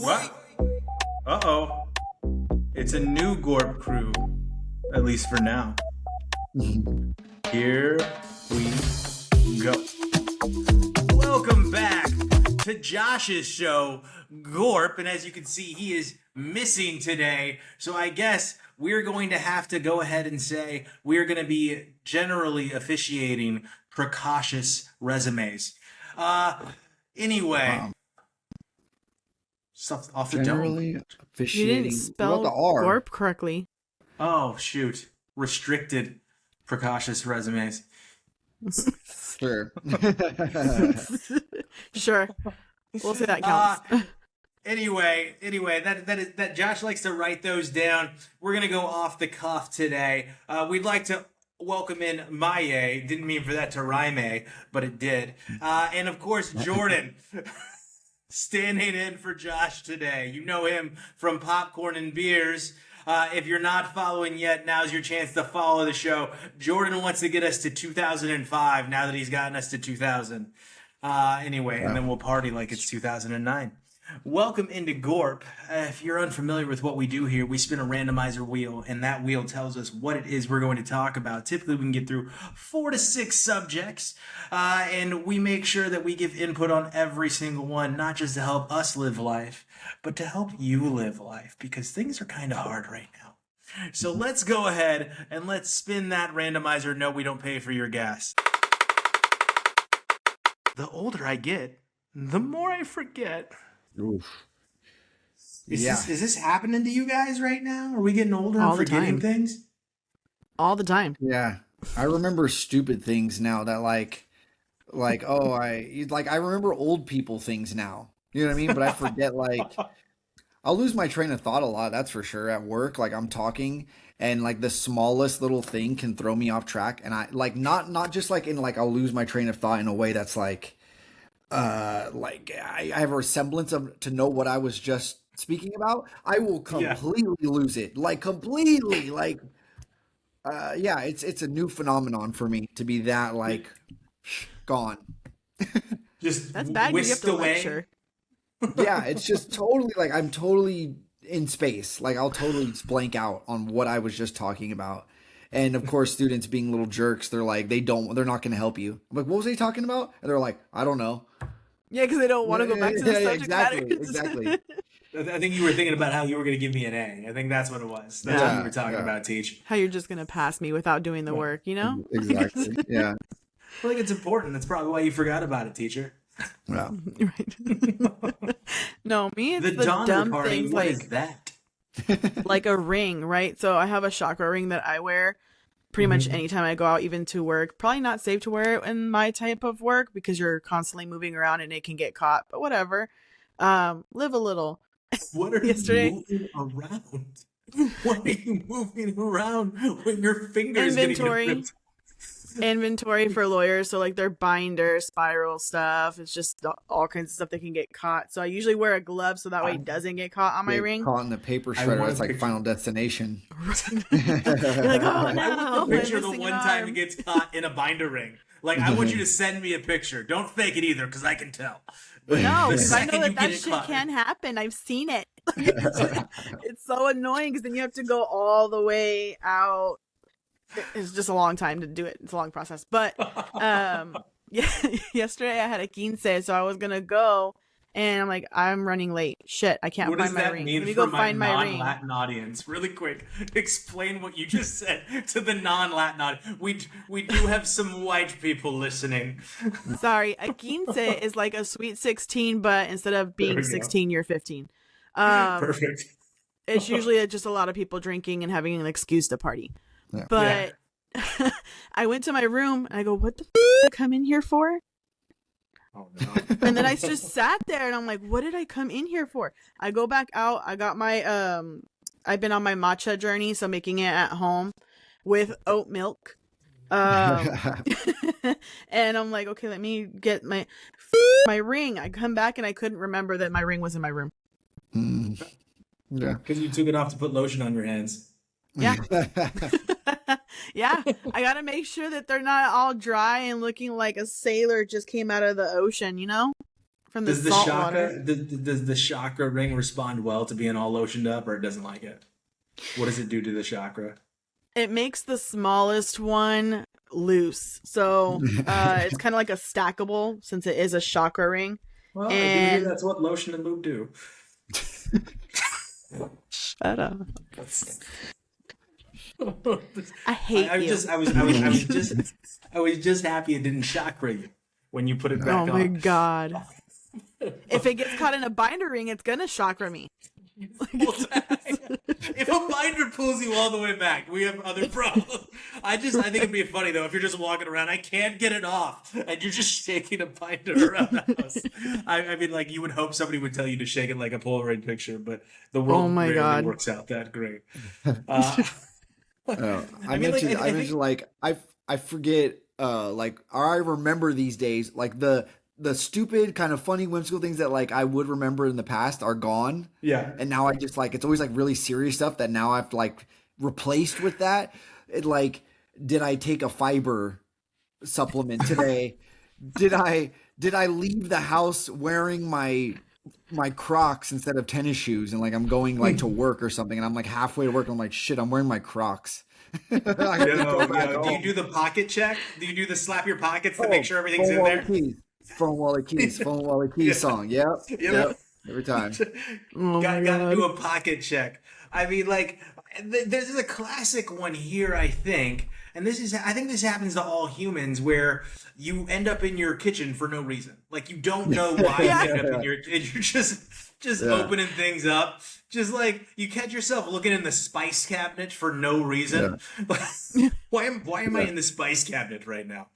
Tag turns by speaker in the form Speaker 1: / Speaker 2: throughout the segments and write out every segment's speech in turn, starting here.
Speaker 1: What? Uh-oh. It's a new GORP crew. At least for now. Here we go. Welcome back to Josh's show, GORP. And as you can see, he is missing today. So I guess we're going to have to go ahead and say we're going to be generally officiating precautious resumes. Anyway.
Speaker 2: Wow.
Speaker 1: Stuff off the
Speaker 2: Generally
Speaker 1: dome.
Speaker 2: officiating.
Speaker 3: You didn't spell
Speaker 2: the R?
Speaker 3: GORP correctly.
Speaker 1: Oh, shoot. Restricted precautious resumes.
Speaker 2: Sure.
Speaker 3: Sure. We'll say that counts.
Speaker 1: Anyway, that Josh likes to write those down. We're going to go off the cuff today. We'd like to welcome in Maye. Didn't mean for that to rhyme, but it did. And of course, Jordan. Standing in for Josh today. You know him from Popcorn and Beers. If you're not following yet, now's your chance to follow the show. Jordan wants to get us to 2005 now that he's gotten us to 2000. Anyway, and then we'll party like it's 2009. Welcome into GORP. If you're unfamiliar with what we do here, we spin a randomizer wheel, and that wheel tells us what it is we're going to talk about. Typically, we can get through 4 to 6 subjects, and we make sure that we give input on every single one, not just to help us live life, but to help you live life, because things are kind of hard right now. So let's go ahead and let's spin that randomizer. No, we don't pay for your gas. The older I get, the more I forget.
Speaker 2: Oof.
Speaker 1: Is this happening to you guys right now? Are we getting older
Speaker 3: All
Speaker 1: and
Speaker 3: the
Speaker 1: forgetting
Speaker 3: time.
Speaker 1: things?
Speaker 3: All the time.
Speaker 2: Yeah. I remember stupid things now that I remember old people things now. You know what I mean? But I forget, I'll lose my train of thought a lot, that's for sure. At work, I'm talking and the smallest little thing can throw me off track, and I not just I'll lose my train of thought in a way that's I have a resemblance to know what I was just speaking about. I will completely lose it. Completely. It's a new phenomenon for me to be that gone.
Speaker 1: Just
Speaker 3: That's bad because you have
Speaker 1: whisked
Speaker 3: to
Speaker 1: away.
Speaker 3: lecture.
Speaker 2: Yeah, it's just totally I'm totally in space. I'll totally blank out on what I was just talking about. And of course, students being little jerks, they're they're not going to help you. I'm like, what was he talking about? And they're like, I don't know.
Speaker 3: Yeah, because they don't want to go back to the subject matter.
Speaker 2: Exactly.
Speaker 1: I think you were thinking about how you were going to give me an A. I think that's what it was. That's what you were talking about, Teach.
Speaker 3: How you're just going to pass me without doing the work, you know?
Speaker 2: Exactly. Yeah.
Speaker 1: I think it's important. That's probably why you forgot about it, teacher.
Speaker 2: Yeah.
Speaker 3: Right. No, me, it's the
Speaker 1: Donner
Speaker 3: dumb
Speaker 1: party,
Speaker 3: things
Speaker 1: what is that?
Speaker 3: like a ring, right? So I have a chakra ring that I wear pretty much anytime I go out, even to work. Probably not safe to wear it in my type of work because you're constantly moving around and it can get caught, but whatever. Live a little.
Speaker 1: What are
Speaker 3: Yesterday,
Speaker 1: you moving around? What are you moving around when your fingers
Speaker 3: inventory for lawyers, so their binder, spiral stuff. It's just all kinds of stuff that can get caught. So I usually wear a glove so that way it doesn't get caught on my ring.
Speaker 2: Caught in the paper shredder. It's Final Destination.
Speaker 3: You're like, oh no!
Speaker 1: Picture the one time it gets caught in a binder ring. I want you to send me a picture. Don't fake it either, because I can tell. But
Speaker 3: No,
Speaker 1: the
Speaker 3: because I know
Speaker 1: second you
Speaker 3: that
Speaker 1: get it
Speaker 3: shit
Speaker 1: caught-
Speaker 3: can happen. I've seen it. It's so annoying because then you have to go all the way out. It's just a long time to do it. It's a long process. But yesterday I had a quince, so I was gonna go, and I'm like, I'm running late. Shit, I can't
Speaker 1: What
Speaker 3: find
Speaker 1: does
Speaker 3: my
Speaker 1: that
Speaker 3: ring.
Speaker 1: mean
Speaker 3: Let me
Speaker 1: for
Speaker 3: go find my ring.
Speaker 1: non-Latin audience? Really quick, explain what you just said to the non-Latin audience. We do have some white people listening.
Speaker 3: Sorry, a quince is like a sweet 16, but instead of
Speaker 1: There we
Speaker 3: being
Speaker 1: go.
Speaker 3: 16, you're 15.
Speaker 1: Perfect.
Speaker 3: It's usually just a lot of people drinking and having an excuse to party.
Speaker 2: Yeah.
Speaker 3: But I went to my room and I go, what the f*** did I come in here for?
Speaker 1: Oh no.
Speaker 3: And then I just sat there and I'm like, what did I come in here for? I go back out. I got my, I've been on my matcha journey, so making it at home with oat milk. And I'm like, okay, let me get my ring. I come back and I couldn't remember that my ring was in my room.
Speaker 2: Yeah.
Speaker 1: Because you took it off to put lotion on your hands.
Speaker 3: Yeah. Yeah. I got to make sure that they're not all dry and looking like a sailor just came out of the ocean, you know? from the
Speaker 1: Does the
Speaker 3: salt
Speaker 1: chakra
Speaker 3: water.
Speaker 1: does the chakra ring respond well to being all lotioned up, or it doesn't like it? What does it do to the chakra?
Speaker 3: It makes the smallest one loose. So it's kind of like a stackable since it is a chakra ring.
Speaker 1: Well, I do hear
Speaker 3: And
Speaker 1: that's what lotion and lube do.
Speaker 3: shut up. I hate you.
Speaker 1: I was just happy it didn't chakra you when you put it back
Speaker 3: Oh
Speaker 1: on.
Speaker 3: my god. If it gets caught in a binder ring, it's gonna chakra me.
Speaker 1: If a binder pulls you all the way back, we have other problems. I think it'd be funny though if you're just walking around, I can't get it off, and you're just shaking a binder around the house. I mean, like you would hope somebody would tell you to shake it like a Polaroid picture, but the world
Speaker 3: Oh my
Speaker 1: rarely
Speaker 3: God.
Speaker 1: works out that great.
Speaker 2: I mentioned like I forget like or I remember these days like the stupid kind of funny whimsical things that like I would remember in the past are gone.
Speaker 1: Yeah.
Speaker 2: And now I just like it's always like really serious stuff that now I've like replaced with that. It like did I take a fiber supplement today? did I leave the house wearing my Crocs instead of tennis shoes and like I'm going like to work or something and I'm like halfway to work and I'm like shit I'm wearing my Crocs. I have to go back
Speaker 1: Do you
Speaker 2: home.
Speaker 1: do the pocket check? Do you do the slap your pockets to make sure everything's in there?
Speaker 2: Phone Wally Keys song. Yep. Every time.
Speaker 3: Oh my
Speaker 1: Gotta
Speaker 3: God.
Speaker 1: do a pocket check. I mean, like, there's a classic one here, I think, and I think this happens to all humans, where you end up in your kitchen for no reason. Like, you don't know why you end up in your, and you're just opening things up. Just like you catch yourself looking in the spice cabinet for no reason. Why am I in the spice cabinet right now?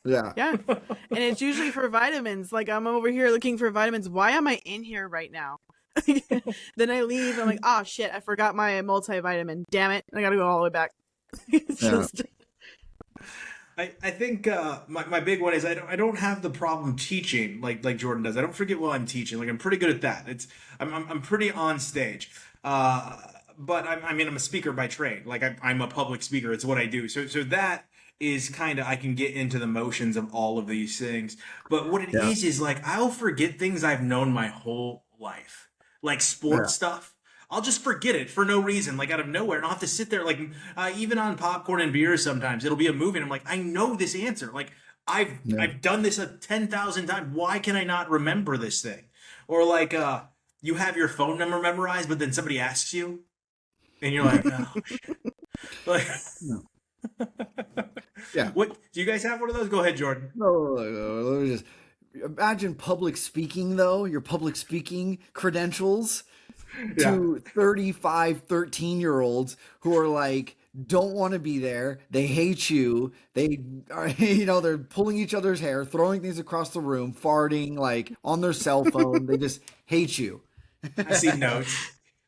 Speaker 2: Yeah.
Speaker 3: Yeah. And it's usually for vitamins. Like I'm over here looking for vitamins. Why am I in here right now? Then I leave. I'm like, oh shit, I forgot my multivitamin. Damn it. I gotta go all the way back. It's just
Speaker 1: I think my big one is I don't have the problem teaching like Jordan does. I don't forget while I'm teaching. Like I'm pretty good at that. I'm pretty on stage. But I'm a speaker by trade. Like I'm a public speaker. It's what I do. So that is kind of I can get into the motions of all of these things. But what it is like I'll forget things I've known my whole life, like sports stuff. I'll just forget it for no reason, like out of nowhere, and I'll have to sit there, like even on popcorn and beer. Sometimes it'll be a movie, and I'm like, I know this answer. Like I've done this 10,000 times. Why can I not remember this thing? Or like you have your phone number memorized, but then somebody asks you, and you're like, oh, like.
Speaker 2: Yeah.
Speaker 1: What do you guys have one of those? Go ahead, Jordan.
Speaker 2: No, let me just imagine public speaking though, your public speaking credentials to 35, 13-year-olds who are like don't want to be there. They hate you. They are, they're pulling each other's hair, throwing things across the room, farting like on their cell phone. They just hate you.
Speaker 1: I see notes.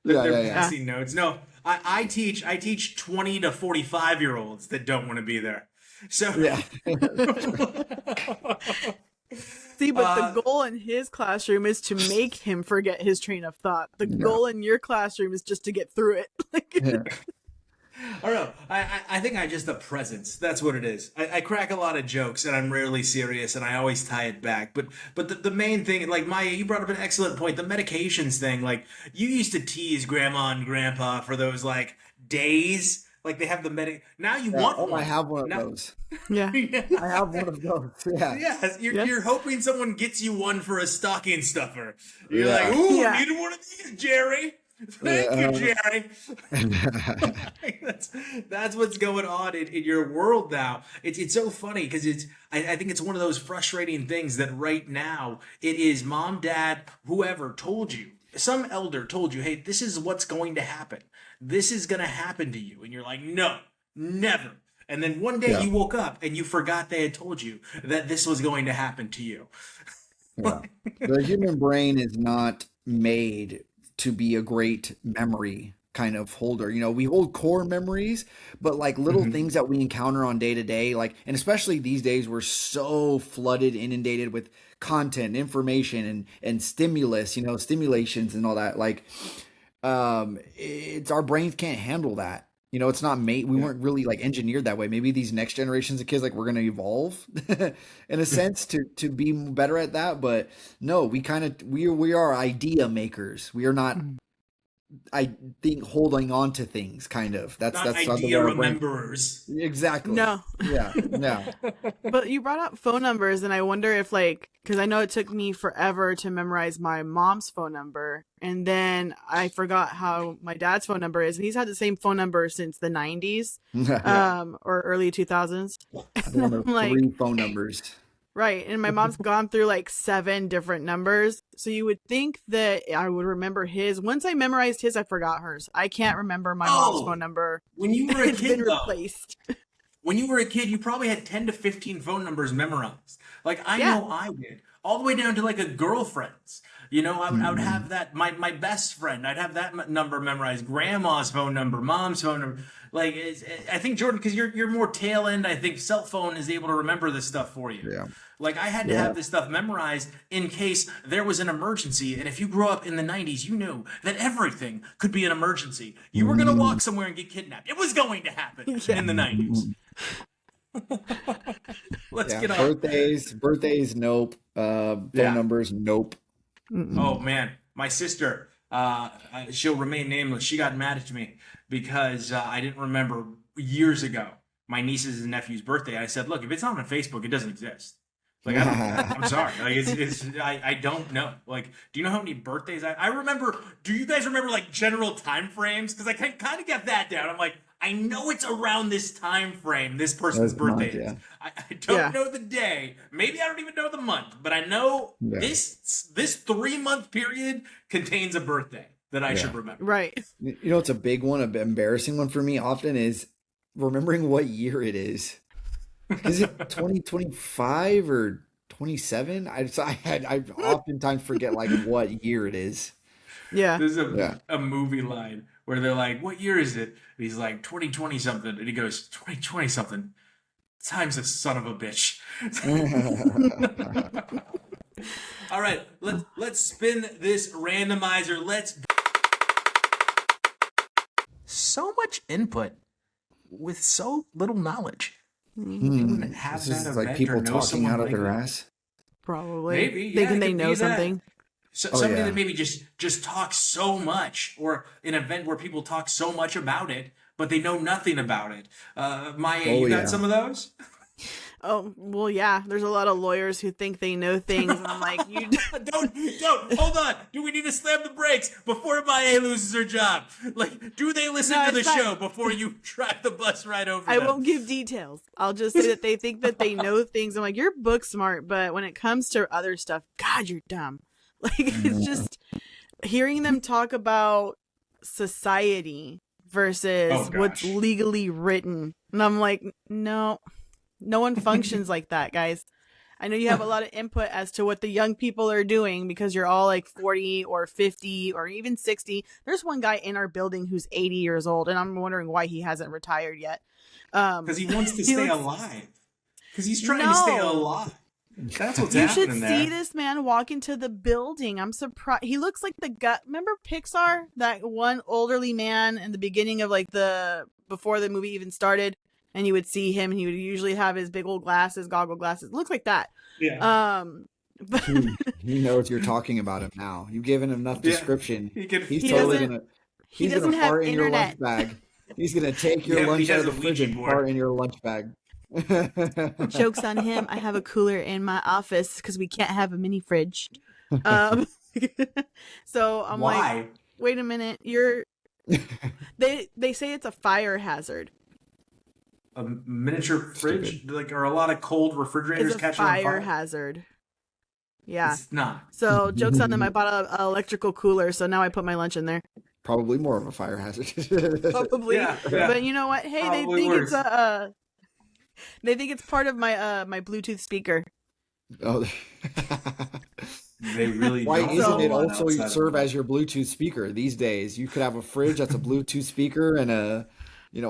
Speaker 1: I see notes. No, I teach 20 to 45-year-olds that don't want to be there. So
Speaker 3: see, but the goal in his classroom is to make him forget his train of thought. The goal in your classroom is just to get through it.
Speaker 1: I don't know. I think the presence. That's what it is. I crack a lot of jokes and I'm rarely serious and I always tie it back. But the main thing, like Maya, you brought up an excellent point. The medications thing, like you used to tease grandma and grandpa for those like days. Like they have the now you want one.
Speaker 2: I have one of those.
Speaker 3: Yeah.
Speaker 2: I have one of those. Yeah.
Speaker 1: Yes, you're hoping someone gets you one for a stocking stuffer. You're like, ooh, needed one of these, Jerry. Thank you, Jerry. that's what's going on in your world now. It's so funny because I think it's one of those frustrating things that right now it is mom, dad, whoever told you, some elder told you, hey, this is what's going to happen. This is going to happen to you. And you're like, no, never. And then one day you woke up and you forgot they had told you that this was going to happen to you.
Speaker 2: The human brain is not made to be a great memory kind of holder. We hold core memories, but like little things that we encounter on day to day, like, and especially these days, we're so flooded, inundated with content, information, and stimulus, stimulations and all that. Like, it's our brains can't handle that. You know, it's not made. We weren't really like engineered that way. Maybe these next generations of kids, like we're going to evolve in a sense to be better at that. But no, we are idea makers. We are not. I think holding on to things, kind of.
Speaker 1: Not
Speaker 2: That's the
Speaker 1: idea
Speaker 2: way our brain.
Speaker 1: rememberers.
Speaker 2: Exactly.
Speaker 3: No.
Speaker 2: Yeah. Yeah.
Speaker 3: But you brought up phone numbers, and I wonder if, like, because I know it took me forever to memorize my mom's phone number, and then I forgot how my dad's phone number is, and he's had the same phone number since the 90s, or early 2000s.
Speaker 2: I remember
Speaker 3: Like,
Speaker 2: 3 phone numbers.
Speaker 3: right, and my mom's gone through like 7 different numbers, so you would think that I would remember his. Once I memorized his, I forgot hers. I can't remember my mom's phone number.
Speaker 1: When you were a
Speaker 3: It's
Speaker 1: kid,
Speaker 3: been
Speaker 1: though,
Speaker 3: replaced.
Speaker 1: when you were a kid, you probably had 10 to 15 phone numbers memorized. Like, I
Speaker 3: Yeah.
Speaker 1: know I did. All the way down to like a girlfriend's. You know, I would have that, my best friend, I'd have that number memorized. Grandma's phone number, mom's phone number. Like, I think, Jordan, because you're more tail end, I think cell phone is able to remember this stuff for you.
Speaker 2: Yeah.
Speaker 1: Like, I had to have this stuff memorized in case there was an emergency. And if you grew up in the 90s, you knew that everything could be an emergency. You were going to walk somewhere and get kidnapped. It was going to happen in the 90s. Let's get on.
Speaker 2: Birthdays, nope. Phone numbers, nope.
Speaker 1: Oh, man. My sister, she'll remain nameless. She got mad at me because I didn't remember years ago my niece's and nephew's birthday. I said, look, if it's not on Facebook, it doesn't exist. Like, I'm sorry. Like, I don't know. Like, do you know how many birthdays I remember? Do you guys remember like general time frames? Because I can kind of get that down. I'm like, I know it's around this time frame this person's birthday is. I don't know the day. Maybe I don't even know the month, but I know this 3-month period contains a birthday that I should remember.
Speaker 3: Right.
Speaker 2: You know, it's a big one, an embarrassing one for me often is remembering what year it is. Is it 2025 or 27? I oftentimes forget like what year it is.
Speaker 3: Yeah.
Speaker 1: There's a movie line where they're like, what year is it? And he's like, 2020 something. And he goes, 2020 something. Time's a son of a bitch. All right, let's spin this randomizer. So much input with so little knowledge. Have
Speaker 2: This
Speaker 1: that
Speaker 2: is like
Speaker 1: event
Speaker 2: people
Speaker 1: or know
Speaker 2: talking
Speaker 1: someone
Speaker 2: out of
Speaker 1: like
Speaker 2: their
Speaker 1: that.
Speaker 2: ass.
Speaker 3: Probably.
Speaker 1: Maybe,
Speaker 3: Thinking
Speaker 1: it
Speaker 3: they
Speaker 1: could
Speaker 3: know
Speaker 1: be that.
Speaker 3: something.
Speaker 1: Somebody
Speaker 2: yeah.
Speaker 1: that maybe just talks so much, or an event where people talk so much about it, but they know nothing about it. Maya, you got some of those?
Speaker 3: Oh, well, yeah. There's a lot of lawyers who think they know things. And I'm like, you
Speaker 1: Don't, hold on. Do we need to slam the brakes before Maya loses her job? Like, do they listen to the show before you drive the bus right over
Speaker 3: I
Speaker 1: them?
Speaker 3: won't give details. I'll just say that they think that they know things. I'm like, you're book smart, but when it comes to other stuff, God, you're dumb. Like, it's just hearing them talk about society versus what's legally written. And I'm like, no one functions like that, guys. I know you have a lot of input as to what the young people are doing because you're all like 40 or 50 or even 60. There's one guy in our building who's 80 years old, and I'm wondering why he hasn't retired yet.
Speaker 1: Because he wants to stay alive. Because he's trying to stay alive. That's what's happening there.
Speaker 3: You should see this man walk into the building. I'm surprised. He looks like the guy. Remember Pixar? That one elderly man in the beginning of like before the movie even started, and you would see him, and he would usually have his big old goggle glasses. It looks like that.
Speaker 1: Yeah.
Speaker 3: But
Speaker 2: he knows you're talking about him now. You've given him enough description. He's totally gonna.
Speaker 3: He doesn't have
Speaker 2: fart in your lunch
Speaker 3: internet.
Speaker 2: bag. He's gonna take your lunch out of the fridge and fart in your lunch bag.
Speaker 3: Joke's on him. I have a cooler in my office because we can't have a mini fridge. So I'm like, wait a minute, they say it's a fire hazard.
Speaker 1: A miniature fridge, like, or a lot of cold refrigerators catching on fire.
Speaker 3: Fire hazard. Yeah.
Speaker 1: It's not.
Speaker 3: So joke's on them. I bought an electrical cooler, so now I put my lunch in there.
Speaker 2: Probably more of a fire hazard.
Speaker 3: Probably.
Speaker 1: Yeah.
Speaker 3: But you know what? Hey,
Speaker 1: Probably
Speaker 3: they think
Speaker 1: worse.
Speaker 3: they think it's part of my Bluetooth speaker.
Speaker 2: Oh.
Speaker 1: They really
Speaker 2: Why
Speaker 1: don't
Speaker 2: isn't it
Speaker 1: know
Speaker 2: also serve as your Bluetooth speaker these days? You could have a fridge that's a Bluetooth speaker and a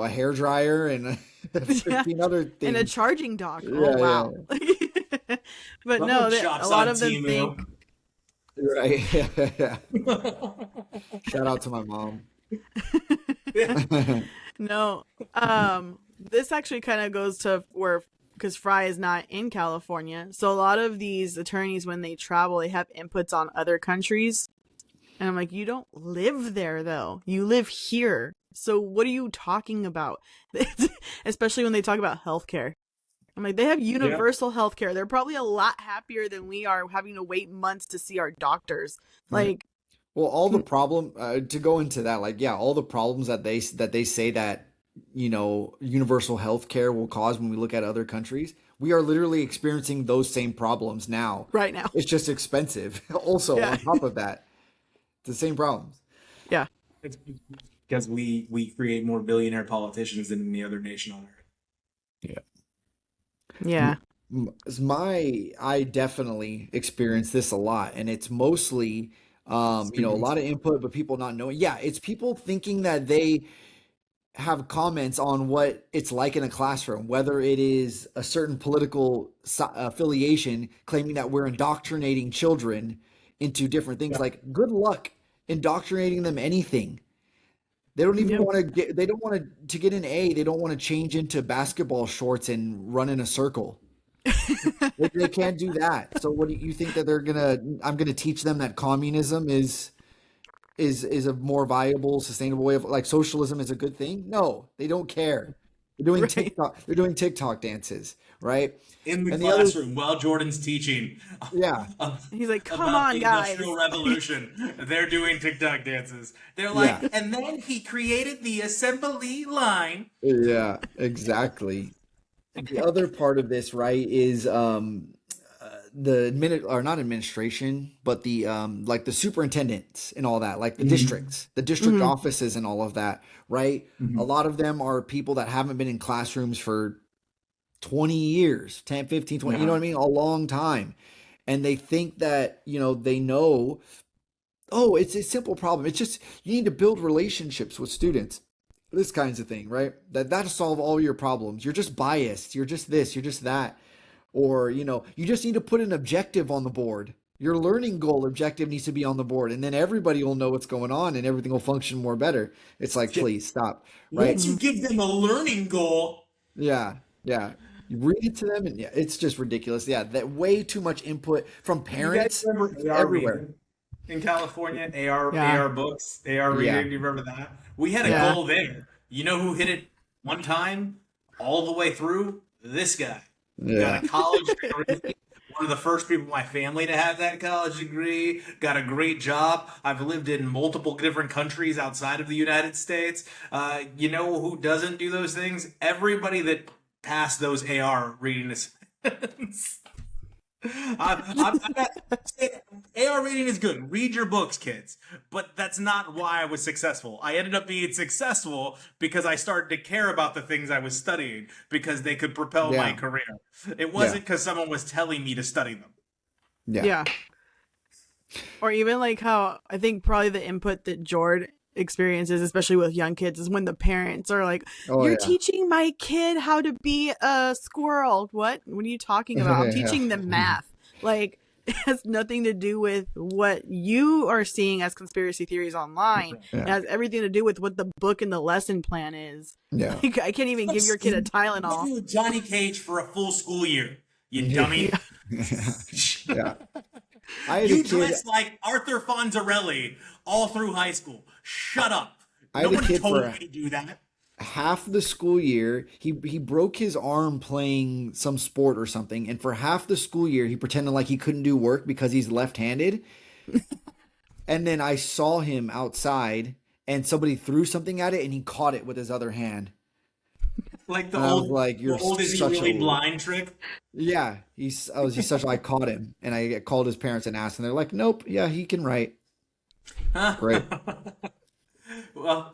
Speaker 2: hair dryer and 15 other things.
Speaker 3: And a charging dock.
Speaker 2: Yeah,
Speaker 3: oh wow. Yeah. But no, a lot of them think.
Speaker 2: Right. Yeah. Shout out to my mom.
Speaker 3: No. This actually kind of goes to where, because Fry is not in California, so a lot of these attorneys, when they travel, they have inputs on other countries. And I'm like, you don't live there though. You live here. So what are you talking about? Especially when they talk about healthcare. I'm like, they have universal healthcare. They're probably a lot happier than we are having to wait months to see our doctors. Like,
Speaker 2: well, all the problem to go into that, like, yeah, all the problems that they say that, you know, universal health care will cause when we look at other countries, we are literally experiencing those same problems now.
Speaker 3: right now.
Speaker 2: It's just expensive. Also,
Speaker 3: Yeah.
Speaker 2: on top of that, it's the same problems.
Speaker 3: Yeah.
Speaker 1: It's because we create more billionaire politicians than any other nation on earth.
Speaker 3: Yeah.
Speaker 2: I definitely experience this a lot, and it's mostly, you know, a lot of input, but people not knowing. Yeah, it's people thinking that they have comments on what it's like in a classroom, whether it is a certain political affiliation claiming that we're indoctrinating children into different things.
Speaker 1: Yeah.
Speaker 2: Like, good luck indoctrinating them anything. They don't even
Speaker 3: Yep.
Speaker 2: want to get. They don't want to get an A. They don't want to change into basketball shorts and run in a circle. They can't do that. So what do you think that they're gonna? I'm gonna teach them that communism is a more viable, sustainable way of, like, socialism is a good thing? No, they don't care. They're doing
Speaker 3: Right.
Speaker 2: TikTok. They're doing TikTok dances, right?
Speaker 1: In the
Speaker 2: And the other,
Speaker 1: classroom while Jordan's teaching
Speaker 2: yeah,
Speaker 3: He's like, come
Speaker 1: about
Speaker 3: on,
Speaker 1: the
Speaker 3: guys.
Speaker 1: Industrial Revolution. They're doing TikTok dances. They're
Speaker 2: yeah,
Speaker 1: like, and then he created the assembly line.
Speaker 2: yeah, exactly. The other part of this, right, is the or not administration, but the like the superintendents and all that, like the districts, the district offices and all of that, right? A lot of them are people that haven't been in classrooms for 20 years, 10, 15, 20, you know what I mean? A long time. And they think that, you know, they know, oh, it's a simple problem. It's just you need to build relationships with students. This kinds of thing, right? That'll solve all your problems. You're just biased. You're just this, you're just that. Or, you know, you just need to put an objective on the board. Your learning goal objective needs to be on the board, and then everybody will know what's going on and everything will function more better. It's like, please stop, right?
Speaker 1: Once you give them a learning goal,
Speaker 2: Yeah, yeah. You read it to them, and yeah, it's just ridiculous. Yeah, that way too much input from
Speaker 1: you guys
Speaker 2: parents
Speaker 1: remember AR
Speaker 2: everywhere.
Speaker 1: reading in California? AR
Speaker 3: Yeah.
Speaker 1: books, AR
Speaker 2: Yeah,
Speaker 1: reading. Do you remember that? We had a
Speaker 3: Yeah.
Speaker 1: goal there. You know who hit it one time all the way through? This guy.
Speaker 2: yeah,
Speaker 1: Got a college degree. One of the first people in my family to have that college degree. Got a great job. I've lived in multiple different countries outside of the United States. You know who doesn't do those things? Everybody that passed those AR reading assignments. I'm not saying AR reading is good. Read your books, kids. But that's not why I was successful. I ended up being successful because I started to care about the things I was studying because they could propel my
Speaker 2: yeah,
Speaker 1: career. It
Speaker 2: yeah,
Speaker 1: wasn't because someone was telling me to study them.
Speaker 2: yeah,
Speaker 3: Yeah. Or even like how I think probably the input that Jord experiences, especially with young kids, is when the parents are like,
Speaker 2: oh
Speaker 3: you're
Speaker 2: yeah,
Speaker 3: teaching my kid how to be a squirrel. What are you talking about? I'm
Speaker 2: yeah,
Speaker 3: teaching them math. Like, it has nothing to do with what you are seeing as conspiracy theories online. It
Speaker 2: yeah,
Speaker 3: has everything to do with what the book and the lesson plan is.
Speaker 2: yeah,
Speaker 3: Like, I can't even give your kid a Tylenol.
Speaker 1: You Johnny Cage for a full school year, you dummy.
Speaker 2: yeah. I had a
Speaker 1: You
Speaker 2: kid.
Speaker 1: dressed like Arthur Fonzarelli all through high school. Shut up.
Speaker 2: I
Speaker 1: No
Speaker 2: had a
Speaker 1: one
Speaker 2: kid
Speaker 1: told
Speaker 2: for
Speaker 1: me to do that.
Speaker 2: half the school year. He broke his arm playing some sport or something, and for half the school year he pretended like he couldn't do work because he's left-handed. And then I saw him outside, and somebody threw something at it, and he caught it with his other hand.
Speaker 1: Like
Speaker 2: And I was like,
Speaker 1: the
Speaker 2: "You're
Speaker 1: old is he
Speaker 2: such
Speaker 1: really
Speaker 2: a..."
Speaker 1: blind trick.
Speaker 2: Yeah, he's such. I caught him, and I called his parents and asked, and they're like, "Nope, yeah, he can write." Great.
Speaker 1: Well,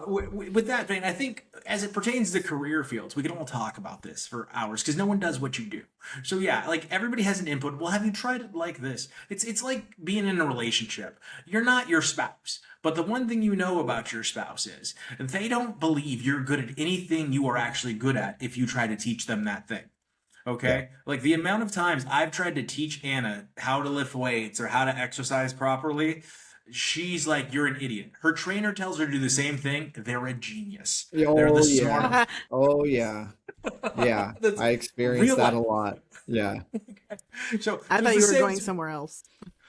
Speaker 1: with that vein, I think as it pertains to career fields, we can all talk about this for hours because no one does what you do. So yeah, like everybody has an input. Well, have you tried it like this? It's like being in a relationship. You're not your spouse, but the one thing you know about your spouse is they don't believe you're good at anything you are actually good at if you try to teach them that thing. Okay? Like the amount of times I've tried to teach Anna how to lift weights or how to exercise properly, she's like, you're an idiot. Her trainer tells her to do the same thing. They're a genius. They're
Speaker 2: Oh
Speaker 1: the
Speaker 2: yeah.
Speaker 1: smartest.
Speaker 2: Oh yeah. Yeah.
Speaker 1: That's
Speaker 2: I experienced
Speaker 1: real
Speaker 2: that
Speaker 1: life.
Speaker 2: a lot. Yeah.
Speaker 1: So
Speaker 3: I
Speaker 1: it's
Speaker 3: thought
Speaker 1: the
Speaker 3: you were
Speaker 1: same.
Speaker 3: going somewhere else.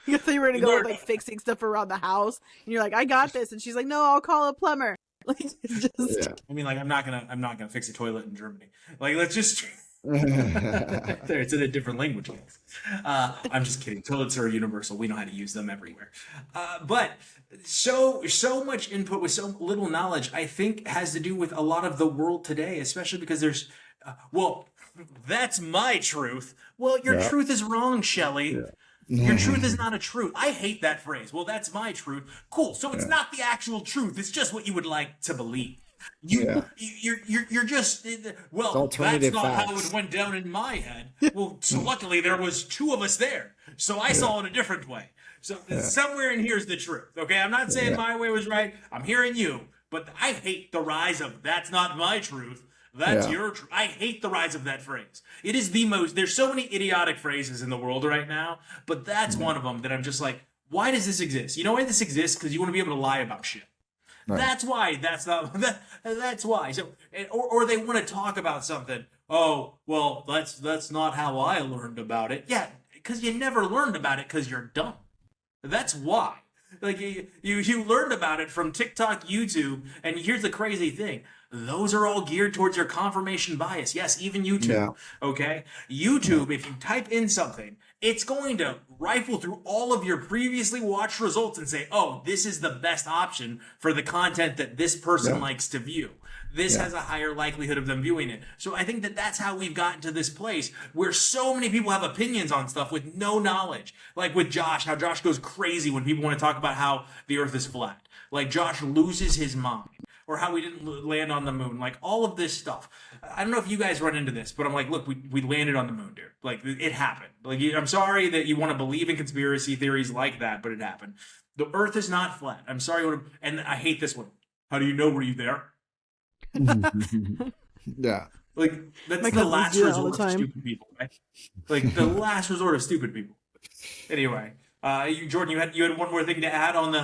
Speaker 3: I thought you were gonna go with like fixing stuff around the house, and you're like, "I got this," and she's like, "No, I'll call a plumber." Like, it's just
Speaker 2: Yeah.
Speaker 1: I mean, like, I'm not gonna fix a toilet in Germany. Like, let's just there. It's in a different language. I'm just kidding. Toilets are universal. We know how to use them everywhere. But so much input with so little knowledge, I think, has to do with a lot of the world today, especially because there's, well, that's my truth. Well, your
Speaker 2: Yeah.
Speaker 1: truth is wrong, Shelley. Your truth is not a truth. I hate that phrase. Well, that's my truth. Cool. So it's not the actual truth. It's just what you would like to believe.
Speaker 2: Yeah.
Speaker 1: You're just well. That's
Speaker 2: alternative
Speaker 1: not how
Speaker 2: facts.
Speaker 1: it went down in my head. Well, so luckily there was two of us there, so I saw it a different way. So somewhere in here is the truth. Okay, I'm not saying my way was right. I'm hearing you, but I hate the rise of "that's not my truth." That's your truth. I hate the rise of that phrase. It is the most. There's so many idiotic phrases in the world right now, but that's one of them that I'm just like, why does this exist? You know why this exists? Because you want to be able to lie about shit.
Speaker 2: Right.
Speaker 1: That's why. That's not. That's why. So, or they want to talk about something. Oh, well, that's not how I learned about it. Yeah, because you never learned about it because you're dumb. That's why. Like you learned about it from TikTok, YouTube, and here's the crazy thing. Those are all geared towards your confirmation bias. Yes, even YouTube.
Speaker 2: Yeah.
Speaker 1: Okay? YouTube, if you type in something, it's going to rifle through all of your previously watched results and say, oh, this is the best option for the content that this person likes to view. This has a higher likelihood of them viewing it. So I think that that's how we've gotten to this place where so many people have opinions on stuff with no knowledge. Like with Josh, how Josh goes crazy when people want to talk about how the earth is flat. Like Josh loses his mind. Or how we didn't land on the moon, like all of this stuff. I don't know if you guys run into this, but I'm like, look, we landed on the moon, dude. Like it happened. Like I'm sorry that you want to believe in conspiracy theories like that, but it happened. The Earth is not flat. I'm sorry, and I hate this one. How do you know? Were you there?
Speaker 2: Yeah.
Speaker 1: Like that's
Speaker 3: My
Speaker 1: the
Speaker 3: cousins
Speaker 1: last
Speaker 3: do that all the
Speaker 1: resort of
Speaker 3: time.
Speaker 1: stupid people, right? Like the last resort of stupid people. Anyway. Jordan, you had one more thing to add on the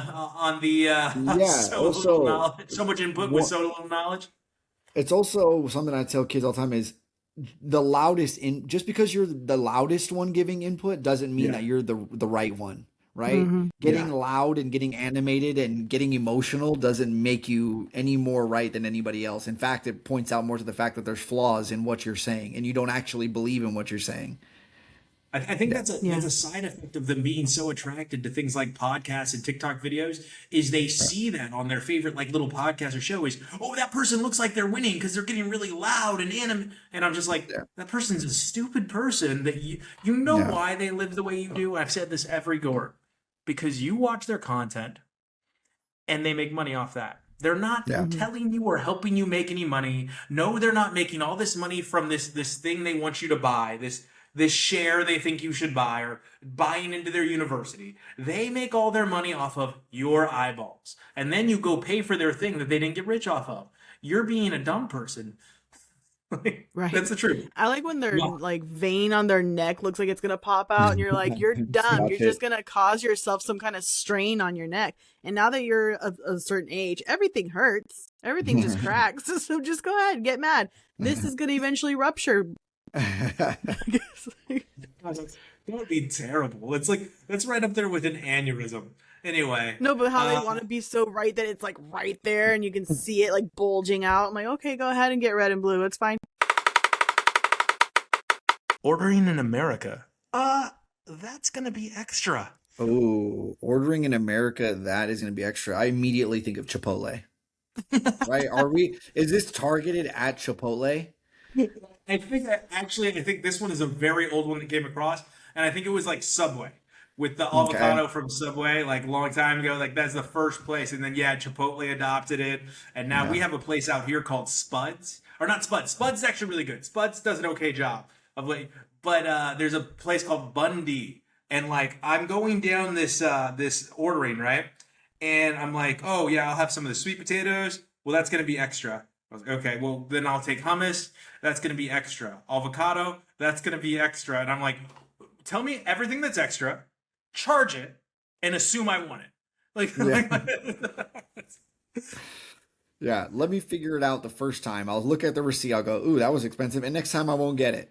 Speaker 1: so
Speaker 2: also,
Speaker 1: little knowledge, so much input with so little knowledge.
Speaker 2: It's also something I tell kids all the time is the loudest in just because you're the loudest one giving input doesn't mean that you're the right one, right?
Speaker 3: Mhm.
Speaker 2: Getting loud and getting animated and getting emotional doesn't make you any more right than anybody else. In fact, it points out more to the fact that there's flaws in what you're saying and you don't actually believe in what you're saying.
Speaker 1: I think that's a side effect of them being so attracted to things like podcasts and TikTok videos is they see that on their favorite like little podcast or show is, oh, that person looks like they're winning because they're getting really loud and animated. And I'm just like, that person's a stupid person that you know why they live the way you do. I've said this every GORP. Because you watch their content and they make money off that. They're not telling you or helping you make any money. No, they're not making all this money from this thing they want you to buy, this share they think you should buy or buying into their university. They make all their money off of your eyeballs. And then you go pay for their thing that they didn't get rich off of. You're being a dumb person.
Speaker 3: Right.
Speaker 1: That's the truth.
Speaker 3: I like when their like vein on their neck looks like it's gonna pop out, and you're like, you're dumb. You're just gonna cause yourself some kind of strain on your neck. And now that you're a certain age, everything hurts. Everything just cracks. So just go ahead, get mad. This is gonna eventually rupture.
Speaker 1: That would be terrible. It's like that's right up there with an aneurysm. Anyway.
Speaker 3: No, but how they want to be so right that it's like right there and you can see it like bulging out. I'm like, okay, go ahead and get red and blue. It's fine.
Speaker 1: Ordering in America. That's gonna be extra.
Speaker 2: Oh, ordering in America, that is going to be extra. I immediately think of Chipotle. Right? Is this targeted at Chipotle?
Speaker 1: I think this one is a very old one that came across, and I think it was like Subway with the avocado from Subway, like a long time ago. Like that's the first place, and then Chipotle adopted it, and now we have a place out here called Spuds, or not Spuds. Spuds is actually really good. Spuds does an okay job of like, but there's a place called Bundy, and like I'm going down this ordering right, and I'm like, oh yeah, I'll have some of the sweet potatoes. Well, that's gonna be extra. I was like, okay, well then I'll take hummus. That's going to be extra. Avocado, that's going to be extra. And I'm like, tell me everything that's extra, charge it, and assume I want it. Like,
Speaker 2: Yeah. Yeah, let me figure it out the first time. I'll look at the receipt. I'll go, ooh, that was expensive. And next time I won't get it.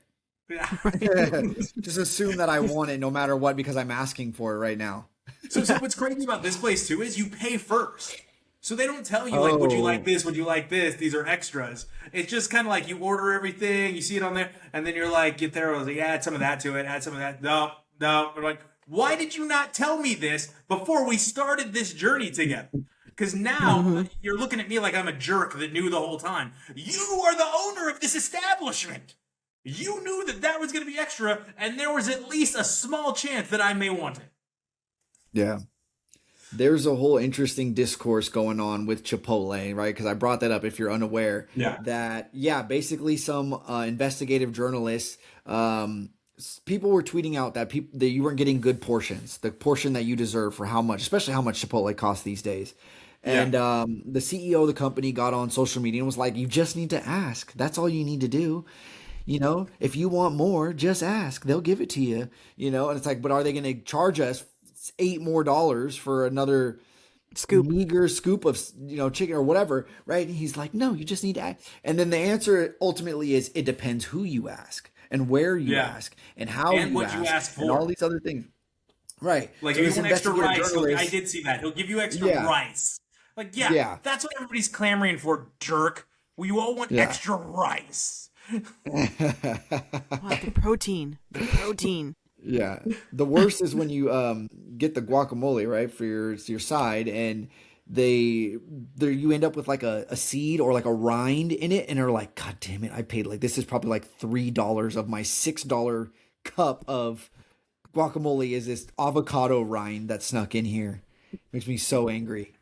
Speaker 2: Just assume that I want it no matter what because I'm asking for it right now.
Speaker 1: So what's crazy about this place too is you pay first. So they don't tell you like, would you like this? Would you like this? These are extras. It's just kind of like you order everything, you see it on there, and then you're like, get there. I was like, yeah, add some of that to it. Add some of that. No. We're like, why did you not tell me this before we started this journey together? Because now you're looking at me like I'm a jerk that knew the whole time. You are the owner of this establishment. You knew that was going to be extra, and there was at least a small chance that I may want it.
Speaker 2: Yeah. There's a whole interesting discourse going on with Chipotle, right? Because I brought that up if you're unaware.
Speaker 1: Yeah.
Speaker 2: That, basically some investigative journalists, people were tweeting out that that you weren't getting good portions, the portion that you deserve for how much, especially how much Chipotle costs these days. And the CEO of the company got on social media and was like, you just need to ask. That's all you need to do. You know, if you want more, just ask. They'll give it to you. You know, and it's like, but are they going to charge us $8 more for another meager scoop of, chicken or whatever, right? And he's like, no, you just need to ask. And then the answer ultimately is, it depends who you ask and where you ask and how
Speaker 1: and
Speaker 2: you
Speaker 1: what
Speaker 2: ask,
Speaker 1: you ask for,
Speaker 2: and all these other things. Right.
Speaker 1: Like,
Speaker 2: so
Speaker 1: if you want extra rice, I did see that. He'll give you extra rice. Like, that's what everybody's clamoring for, jerk. We all want extra rice.
Speaker 3: The protein.
Speaker 2: Yeah. The worst is when you get the guacamole, right, for your side, and you end up with like a seed or like a rind in it, and they're like, God damn it, I paid this is probably like $3 of my $6 cup of guacamole is this avocado rind that snuck in here. Makes me so angry.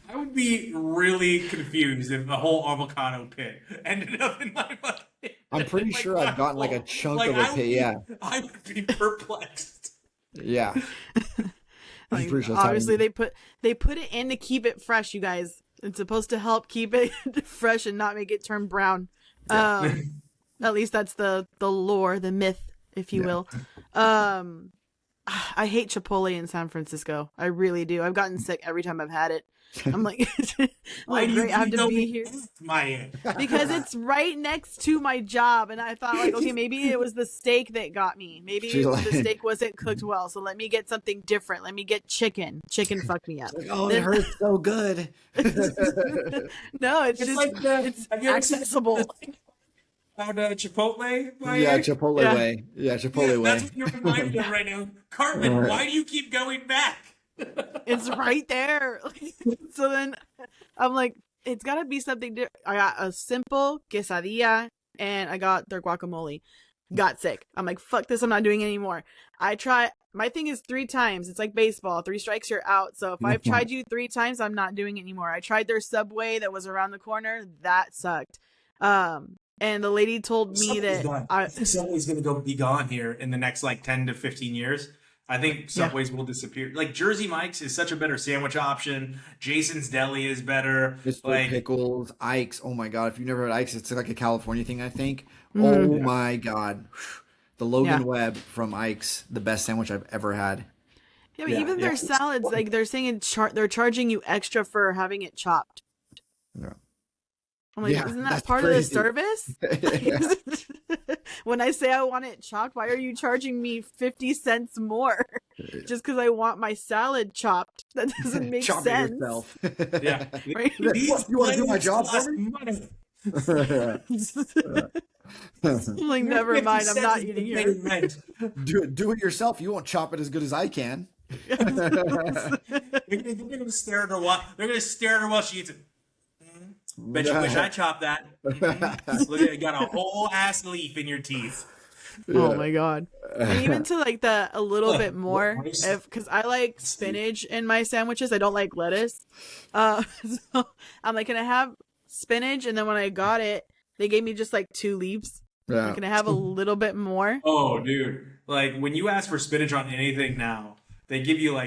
Speaker 1: I would be really confused if the whole avocado pit ended up in my bucket.
Speaker 2: I'm pretty sure I've gotten like a chunk of a pit.
Speaker 1: I would be perplexed.
Speaker 2: Yeah.
Speaker 3: Like, obviously they put it in to keep it fresh, you guys. It's supposed to help keep it fresh and not make it turn brown. At least that's the lore, the myth, if you will. I hate Chipotle in San Francisco. I really do. I've gotten sick every time I've had it. I'm like, great, I have to be here. Because it's right next to my job. And I thought, like, okay, maybe it was the steak that got me. Maybe the steak wasn't cooked well. So let me get something different. Let me get chicken. Chicken fucked me up.
Speaker 2: Like, oh, it hurts so good.
Speaker 3: No, it's just,
Speaker 1: like
Speaker 3: it's accessible.
Speaker 1: Chipotle?
Speaker 2: Chipotle way. Yeah, Chipotle way.
Speaker 1: That's what you're reminded of right now. Cartman, why do you keep going back?
Speaker 3: It's right there. So then I'm like, it's got to be something different. I got a simple quesadilla and I got their guacamole. Got sick. I'm like, fuck this. I'm not doing it anymore. My thing is 3 times. It's like baseball. 3 strikes, you're out. So if I've tried you 3 times, I'm not doing it anymore. I tried their Subway that was around the corner. That sucked. And the lady told me that
Speaker 1: Subway's going to be gone here in the next 10 to 15 years. I think Subways will disappear. Like, Jersey Mike's is such a better sandwich option. Jason's Deli is better.
Speaker 2: Mr. Pickles, Ike's. Oh my God. If you've never had Ike's, it's like a California thing, I think. Oh my God. The Logan Webb from Ike's, the best sandwich I've ever had.
Speaker 3: Yeah, but even their salads, like they're saying they're charging you extra for having it chopped.
Speaker 2: Yeah.
Speaker 3: I'm like, isn't that part of the service? When I say I want it chopped, why are you charging me 50 cents more? Just because I want my salad chopped? That doesn't make
Speaker 2: sense.
Speaker 3: Chop it
Speaker 2: yourself.
Speaker 1: Yeah.
Speaker 3: Right?
Speaker 2: You want to do my job for me?
Speaker 3: I'm like, never mind. I'm not eating here.
Speaker 2: Do it yourself. You won't chop it as good as I can.
Speaker 1: They're going to stare at her while she eats it. Bet you wish I chopped that. Look at it, got a whole ass leaf in your teeth.
Speaker 3: Oh my God. And even to a little bit more, because I like spinach in my sandwiches. I don't like lettuce. So I'm like, can I have spinach? And then when I got it, they gave me just 2 leaves.
Speaker 2: Yeah.
Speaker 3: Can I have a little bit more?
Speaker 1: Oh, dude. When you ask for spinach on anything now, they give you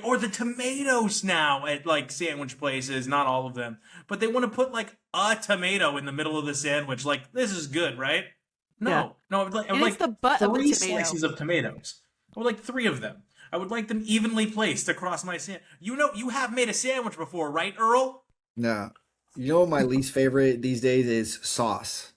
Speaker 1: or the tomatoes now at sandwich places, not all of them, but they want to put a tomato in the middle of the sandwich. This is good, right? No,
Speaker 3: it's the butt of the
Speaker 1: 3
Speaker 3: tomato.
Speaker 1: slices of tomatoes, or 3 of them. I would like them evenly placed across my sandwich. You know, you have made a sandwich before, right, Earl?
Speaker 2: No. You know what my least favorite these days is sauce.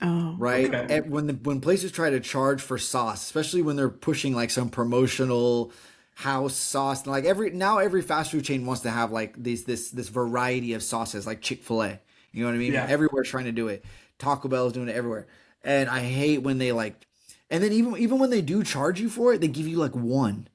Speaker 3: Oh.
Speaker 2: Right?
Speaker 1: Okay.
Speaker 2: When places try to charge for sauce, especially when they're pushing like some promotional house sauce, like every fast food chain wants to have like this variety of sauces, like Chick-fil-A. You know what I mean?
Speaker 1: Yeah.
Speaker 2: Everywhere's trying to do it. Taco Bell is doing it everywhere. And I hate when they like, and then even when they do charge you for it, they give you like one.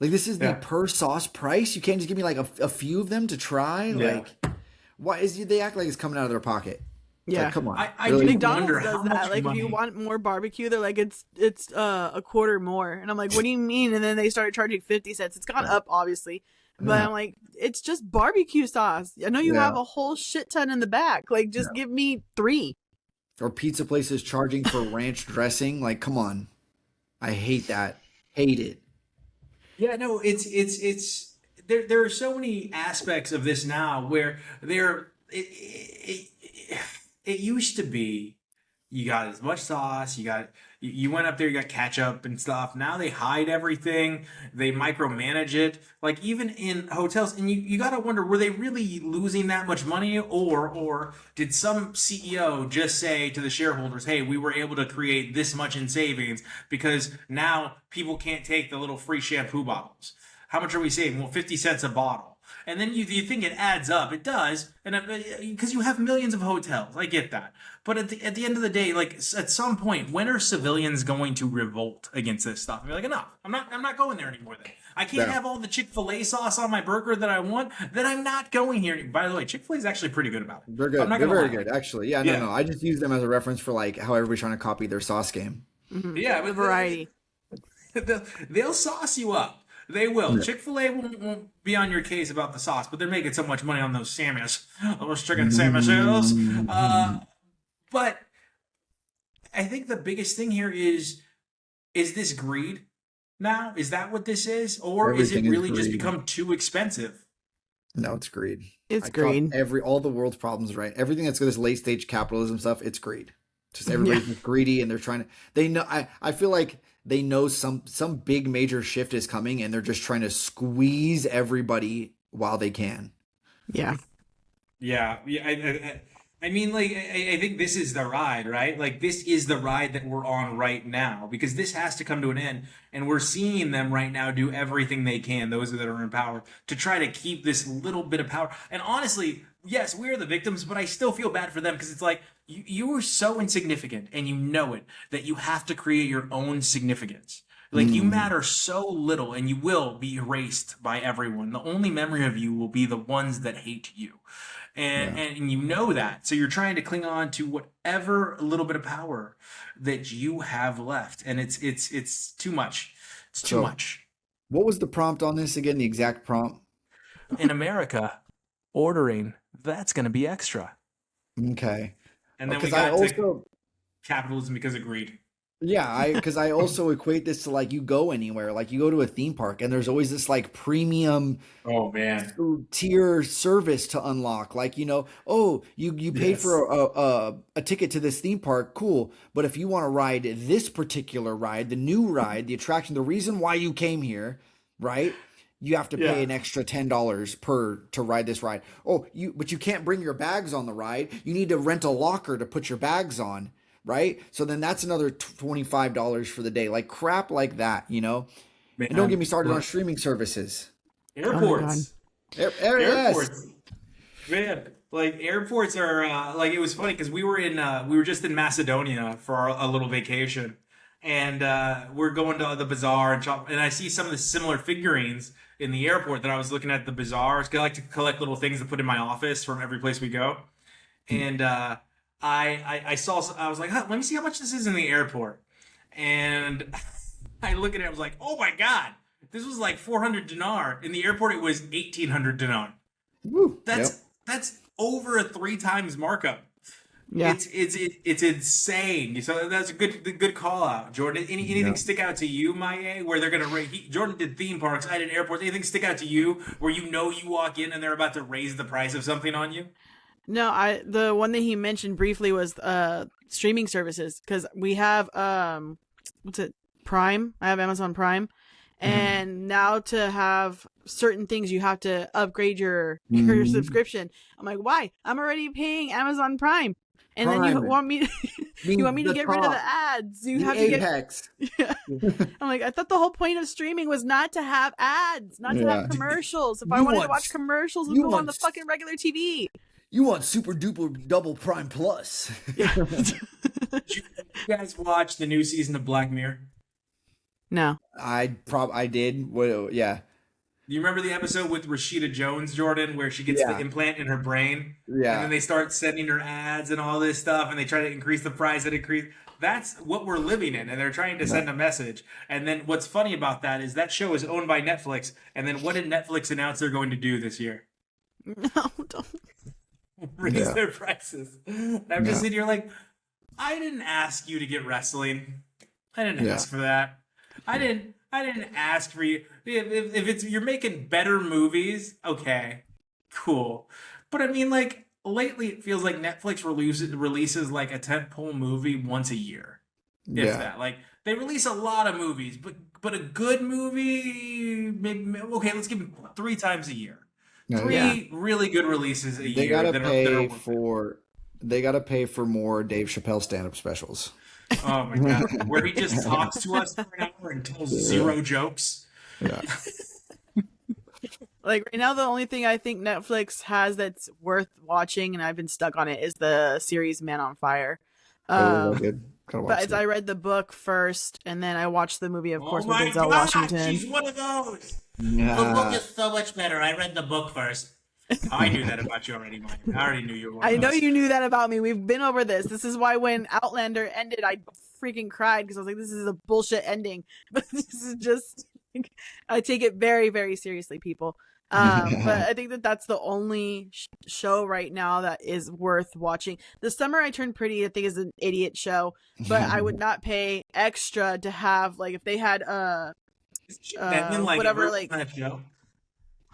Speaker 2: Like this is the
Speaker 1: Yeah.
Speaker 2: per sauce price. You can't just give me like a few of them to try.
Speaker 1: Yeah.
Speaker 2: Like, why they act like it's coming out of their pocket? It's
Speaker 3: Yeah.
Speaker 2: like, come on.
Speaker 1: I
Speaker 2: Really?
Speaker 1: do
Speaker 3: McDonald's
Speaker 1: wonder how
Speaker 3: does that.
Speaker 1: much
Speaker 3: Like, if
Speaker 1: money.
Speaker 3: you want more barbecue, they're like, it's a quarter more, and I'm like, what do you mean? And then they started charging 50 cents. It's gone up, obviously, but
Speaker 2: Yeah.
Speaker 3: I'm like, it's just barbecue sauce. I know you
Speaker 2: Yeah.
Speaker 3: have a whole shit ton in the back. Like, just give me 3.
Speaker 2: Or pizza places charging for ranch dressing. Like, come on. I hate that. Hate it.
Speaker 1: Yeah, no, it's there are so many aspects of this now where it used to be you got as much sauce, you went up there, you got ketchup and stuff. Now they hide everything, they micromanage it. Like even in hotels, and you gotta wonder, were they really losing that much money, or did some CEO just say to the shareholders, hey, we were able to create this much in savings because now people can't take the little free shampoo bottles. How much are we saving? Well, 50 cents a bottle. And then you think it adds up. It does, and because you have millions of hotels, I get that. But at the end of the day, like at some point, when are civilians going to revolt against this stuff and be like, enough? I'm not going there anymore. Then I can't
Speaker 2: Yeah.
Speaker 1: have all the Chick-fil-A sauce on my burger that I want. Then I'm not going here. By the way, Chick-fil-A is actually pretty good about it.
Speaker 2: They're good.
Speaker 1: I'm not
Speaker 2: They're
Speaker 1: gonna
Speaker 2: very
Speaker 1: lie.
Speaker 2: good, actually. Yeah,
Speaker 1: Yeah.
Speaker 2: no. I just use them as a reference for like how everybody's trying to copy their sauce game.
Speaker 1: Yeah,
Speaker 3: The
Speaker 1: but
Speaker 3: variety.
Speaker 1: they'll sauce you up. They will.
Speaker 2: Yeah.
Speaker 1: Chick-fil-A won't be on your case about the sauce, but they're making so much money on those sandwiches, those chicken sandwiches. But I think the biggest thing here is this greed now? Is that what this is? Or is it
Speaker 2: Everything is
Speaker 1: really just
Speaker 2: greed.
Speaker 1: become too expensive?
Speaker 2: No, it's greed.
Speaker 3: It's
Speaker 2: I caught
Speaker 3: greed.
Speaker 2: all the world's problems, right? Everything that's this late stage capitalism stuff, it's greed. Just everybody's just greedy, and they're trying to. They know. I feel like they know some big major shift is coming, and they're just trying to squeeze everybody while they can.
Speaker 3: Yeah.
Speaker 1: Yeah, I mean, like, I think this is the ride, right? Like, this is the ride that we're on right now because this has to come to an end, and we're seeing them right now do everything they can, those that are in power, to try to keep this little bit of power. And honestly, yes, we're the victims, but I still feel bad for them because it's like you are so insignificant, and you know it, that you have to create your own significance. Like you matter so little, and you will be erased by everyone. The only memory of you will be the ones that hate you. And you know that. So you're trying to cling on to whatever little bit of power that you have left. And it's too much. It's too
Speaker 2: So-
Speaker 1: much.
Speaker 2: What was the prompt on this again? The exact prompt?
Speaker 1: In America, ordering, that's going to be extra.
Speaker 2: Okay.
Speaker 1: And then we
Speaker 2: Because I
Speaker 1: got to
Speaker 2: also
Speaker 1: capitalism because of greed.
Speaker 2: because I also equate this to like you go anywhere, like you go to a theme park, and there's always this like premium
Speaker 1: Oh, man.
Speaker 2: tier service to unlock. Like, oh, you paid
Speaker 1: Yes.
Speaker 2: for a ticket to this theme park, cool. But if you want to ride this particular ride, the new ride, the attraction, the reason why you came here, right? You have to pay
Speaker 1: Yeah.
Speaker 2: an extra $10 to ride this ride. Oh, but you can't bring your bags on the ride. You need to rent a locker to put your bags on, right? So then that's another $25 for the day. Like crap like that, And don't get me started on streaming services.
Speaker 1: Airports.
Speaker 2: Yes.
Speaker 1: Airports. Man, like airports are like, it was funny because we were just in Macedonia for a little vacation, and we're going to the bazaar and shop, and I see some of the similar figurines in the airport that I was looking at the bazaars. 'Cause I like to collect little things to put in my office from every place we go, and I saw, I was like, huh, let me see how much this is in the airport, and I look at it, I was like, oh my god, this was like 400 dinar. In the airport, it was 1,800 dinar.
Speaker 2: Woo.
Speaker 1: That's over a 3 times markup.
Speaker 3: Yeah.
Speaker 1: It's insane. So that's a good call out, Jordan. Anything
Speaker 2: Yeah.
Speaker 1: stick out to you, Maya, where they're gonna Jordan did theme parks, I did airports. Anything stick out to you where you walk in and they're about to raise the price of something on you?
Speaker 3: No, the one that he mentioned briefly was streaming services, because we have what's it, Prime. I have Amazon Prime, and now to have certain things you have to upgrade your subscription. I'm like, why? I'm already paying Amazon Prime. And then you want me to get rid of the ads. You have to
Speaker 2: Apex.
Speaker 3: Yeah. I'm like, I thought the whole point of streaming was not to have ads, not to have commercials. If I wanted to watch commercials, we'd go on the fucking regular TV.
Speaker 2: You want super duper double Prime Plus.
Speaker 3: Yeah.
Speaker 1: Did you guys watch the new season of Black Mirror?
Speaker 3: No.
Speaker 2: I did. Well, yeah.
Speaker 1: You remember the episode with Rashida Jones, Jordan, where she gets the implant in her brain?
Speaker 2: Yeah.
Speaker 1: And then they start sending her ads and all this stuff, and they try to increase the price and increase. That's what we're living in, and they're trying to send a message. And then what's funny about that is that show is owned by Netflix. And then what did Netflix announce they're going to do this year?
Speaker 3: No, don't.
Speaker 1: Raise their prices. And I'm just sitting here like, I didn't ask you to get wrestling. I didn't ask for that. I didn't ask for you. If it's you're making better movies, okay, cool. But I mean, like lately, it feels like Netflix releases like a tentpole movie once a year, if that. Like they release a lot of movies, but a good movie, maybe okay. Let's give them 3 times a year. Three really good releases a year.
Speaker 2: They gotta pay for. They gotta pay for more Dave Chappelle stand-up specials.
Speaker 1: Oh my god, where he just talks to us for an hour and tells 0 jokes. Yeah.
Speaker 3: Like right now, the only thing I think Netflix has that's worth watching, and I've been stuck on it, is the series Man on Fire. But I read the book first, and then I watched the movie, of course, with Denzel Washington.
Speaker 1: She's one of those. Yeah. The book is so much better. I read the book first. Oh, I knew that about you already, Mike. I already knew you were.
Speaker 3: I know you knew that about me. We've been over this. This is why when Outlander ended, I freaking cried because I was like, "This is a bullshit ending." But this is just, I take it very, very seriously, people. But I think that's the only show right now that is worth watching. The Summer I Turned Pretty, I think, is an idiot show, but I would not pay extra to have like if they had whatever like
Speaker 1: that show.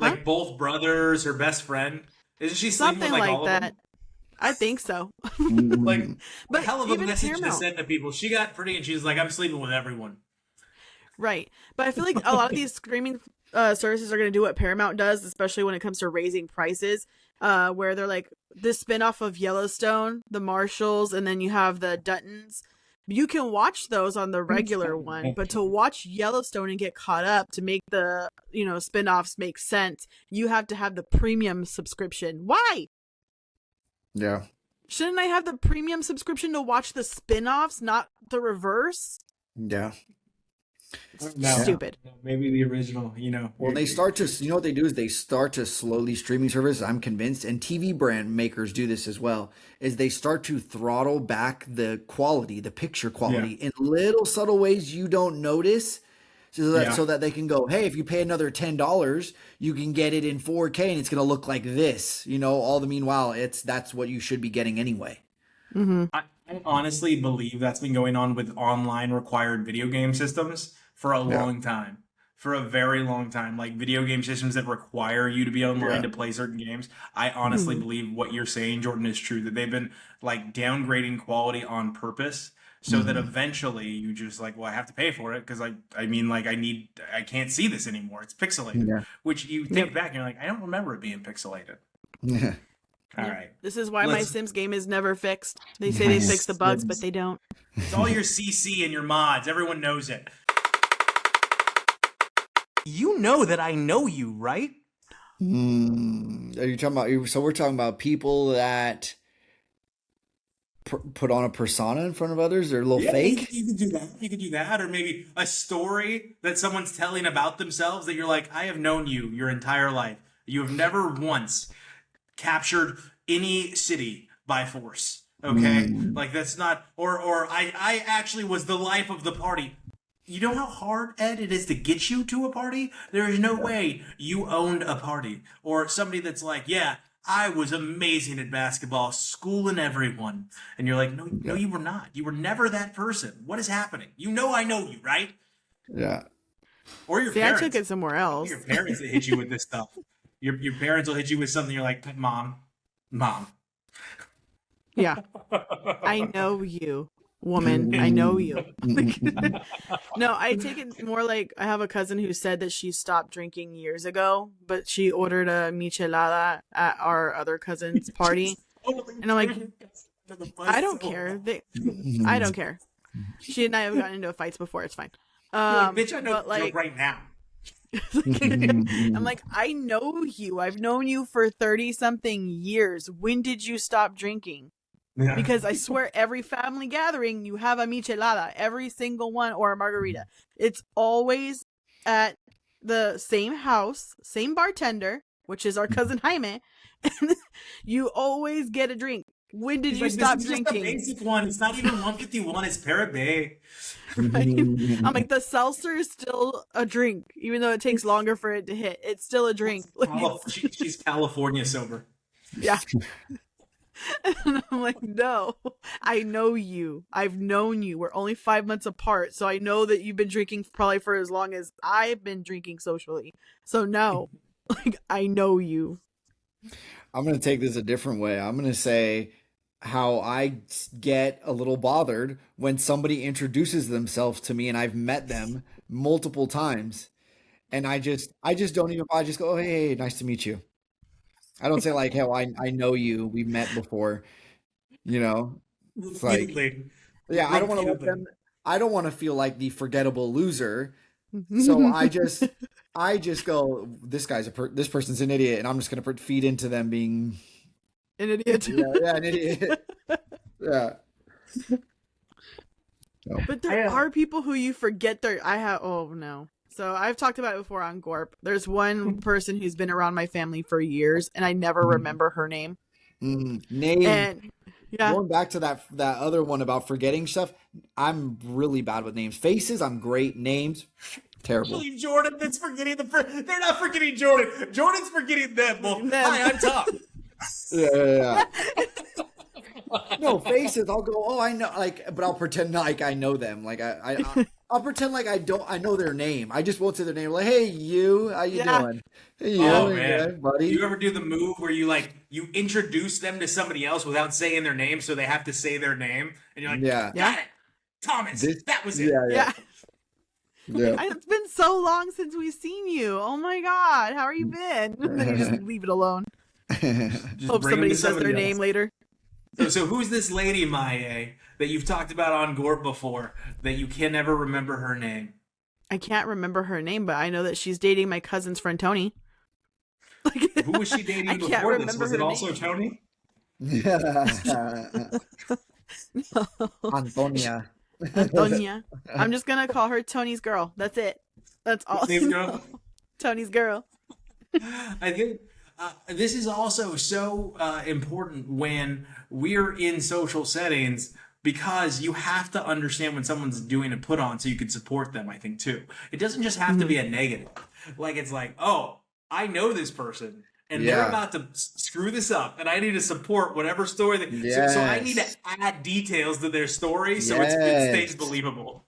Speaker 1: Like both brothers, her best friend. Isn't she sleeping
Speaker 3: something
Speaker 1: with like
Speaker 3: like
Speaker 1: all
Speaker 3: that?
Speaker 1: of them?
Speaker 3: I think so.
Speaker 1: Like,
Speaker 3: but
Speaker 1: a hell of a message
Speaker 3: Paramount.
Speaker 1: to send to people. She got pretty and she's like, I'm sleeping with everyone.
Speaker 3: Right. But I feel like a lot of these streaming services are going to do what Paramount does, especially when it comes to raising prices, where they're like this spinoff of Yellowstone, the Marshalls, and then you have the Duttons. You can watch those on the regular one, but to watch Yellowstone and get caught up to make the, spinoffs make sense, you have to have the premium subscription. Why?
Speaker 2: Yeah.
Speaker 3: Shouldn't I have the premium subscription to watch the spinoffs, not the reverse?
Speaker 2: Yeah.
Speaker 3: Stupid.
Speaker 1: Maybe the original,
Speaker 2: Well, they start to, what they do is they start to slowly streaming services, I'm convinced, and TV brand makers do this as well, is they start to throttle back the quality, the picture quality in little subtle ways you don't notice so that they can go, hey, if you pay another $10, you can get it in 4K and it's going to look like this, all the meanwhile, that's what you should be getting anyway.
Speaker 3: Mm-hmm.
Speaker 1: I honestly believe that's been going on with online required video game systems for a long time. For a very long time. Like video game systems that require you to be online to play certain games. I honestly believe what you're saying, Jordan, is true. That they've been like downgrading quality on purpose so that eventually you just like, well, I have to pay for it because I can't see this anymore. It's pixelated. Yeah. Which you think back and you're like, I don't remember it being pixelated.
Speaker 2: Yeah.
Speaker 1: All right.
Speaker 3: This is why my Sims game is never fixed. They say they fix the bugs, but they don't.
Speaker 1: It's all your CC and your mods. Everyone knows it. You know that I know you, right?
Speaker 2: Are you talking about? So we're talking about people that put on a persona in front of others. They're a little fake.
Speaker 1: You could do that. You could do that, or maybe a story that someone's telling about themselves that you're like, I have known you your entire life. You have never once captured any city by force. Okay, like that's not. Or I actually was the life of the party. You know how hard, Ed, it is to get you to a party? There is no way you owned a party. Or somebody that's like, yeah, I was amazing at basketball, schooling everyone. And you're like, no, you were not. You were never that person. What is happening? I know you, right?
Speaker 2: Yeah.
Speaker 1: Or your parents.
Speaker 3: I took it somewhere else.
Speaker 1: Your parents that hit you with this stuff. Your parents will hit you with something. You're like, Mom.
Speaker 3: Yeah. I know you. woman, I know you. No, I take it more like I have a cousin who said that she stopped drinking years ago, but she ordered a michelada at our other cousin's party. And I'm like, I don't care. I don't care. She and I have gotten into fights before. It's fine.
Speaker 1: You're like, bitch, I know
Speaker 3: but like,
Speaker 1: right now.
Speaker 3: I'm like, I know you. I've known you for 30 something years. When did you stop drinking?
Speaker 1: Yeah.
Speaker 3: Because I swear every family gathering you have a michelada, every single one, or a margarita. It's always at the same house, same bartender, which is our cousin Jaime. And you always get a drink. When did you stop drinking?
Speaker 1: This is just the basic one. It's not even 151. It's Parabay.
Speaker 3: Right? I'm like, the seltzer is still a drink, even though it takes longer for it to hit. It's still a drink.
Speaker 1: She's California sober.
Speaker 3: Yeah. And I'm like, no, I know you. I've known you. We're only 5 months apart, so I know that you've been drinking probably for as long as I've been drinking socially. So no, like, I know you.
Speaker 2: I'm going to take this a different way. I'm going to say how I get a little bothered when somebody introduces themselves to me and I've met them multiple times and I just don't even, I just go, oh, hey, nice to meet you. I don't say like, hey, I know you, we've met before, you know, it's like, yeah, I don't want to let them, I don't want to feel like the forgettable loser. So I just go, this guy's this person's an idiot, and I'm just gonna feed into them being
Speaker 3: an idiot.
Speaker 2: Yeah, an idiot. Yeah. So.
Speaker 3: But there are people who you forget their. Oh no. So I've talked about it before on GORP. There's one person who's been around my family for years, and I never remember her name.
Speaker 2: Name.
Speaker 3: And yeah.
Speaker 2: Going back to that other one about forgetting stuff, I'm really bad with names. Faces, I'm great. Names, terrible.
Speaker 1: Jordan that's forgetting they're not forgetting Jordan. Jordan's forgetting them. Well, hi, I'm Tom.
Speaker 2: Yeah. No, faces, I'll go, oh, I know, like, but I'll pretend like I know them. Like I'll pretend like I know their name. I just won't say their name. Like, hey, you, how you doing? Hey, you,
Speaker 1: oh man,
Speaker 2: buddy.
Speaker 1: Do you ever do the move where you introduce them to somebody else without saying their name, so they have to say their name, and you're like, got it, Thomas. That was it.
Speaker 2: Yeah.
Speaker 3: It's been so long since we've seen you. Oh my God, how are you been? And then you just leave it alone. Hope somebody says their name later.
Speaker 1: So who's this lady, Maya, that you've talked about on GORP before that you can never remember her name?
Speaker 3: I can't remember her name, but I know that she's dating my cousin's friend Tony.
Speaker 1: Who was she dating before this? Was it also Tony?
Speaker 2: Antonia.
Speaker 3: I'm just gonna call her Tony's girl. That's it. That's all.
Speaker 1: Tony's girl.
Speaker 3: Tony's girl.
Speaker 1: I think this is also so important when we're in social settings, because you have to understand when someone's doing a put on so you can support them, I think, too. It doesn't just have to be a negative. Like, it's like, oh, I know this person and they're about to screw this up and I need to support whatever story. So I need to add details to their story so it stays believable.